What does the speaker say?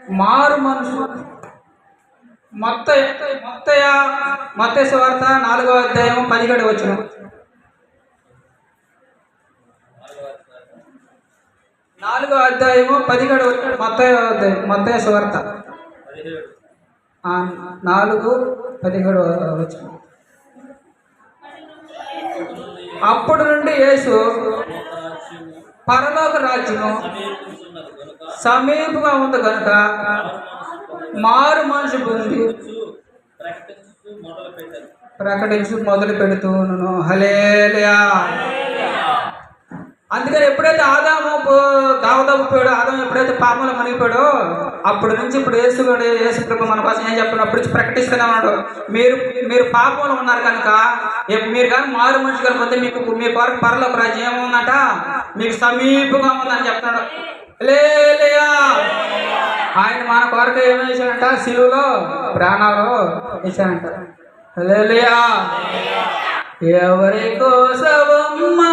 మారు మనసు. మొత్త మొత్తయ మత్తయి సువార్త 4వ అధ్యాయం 17వ వచనం. 4వ అధ్యాయము 17వ వచనం. మత్తయి సువార్త 4:17 వచనం. అప్పుడు నుండి యేసు పరలోక రాజ్యము సమీపంగా ఉంది కనుక మారు మనసు పొంది ప్రకటించు మొదలు పెడుతూను. హల్లెలూయా. అందుకని ఎప్పుడైతే ఆదాము దావదప్పుపోయాడో, ఆదాము ఎప్పుడైతే పాపంలో మునిగిపోయాడో అప్పటి నుంచి ఇప్పుడు యేసు ప్రభు మన కోసం ఏం చెప్తున్నాడు? అప్పటి నుంచి ప్రకటిస్తూనే ఉన్నాడు. మీరు పాపంలో ఉన్నారు కనుక మీరు కానీ మారు మనిషి కనుక మీ కొరకు పరలోక రాజ్యం ఏముందట, మీకు సమీపంగా ఉందని చెప్తున్నాడు. హల్లెలూయా. ఆయన మన కొరకు ఏమి వేసాడంట? సిలువలో ప్రాణాలు వేసాడంట. హల్లెలూయా. ఎవరి కోసమమ్మా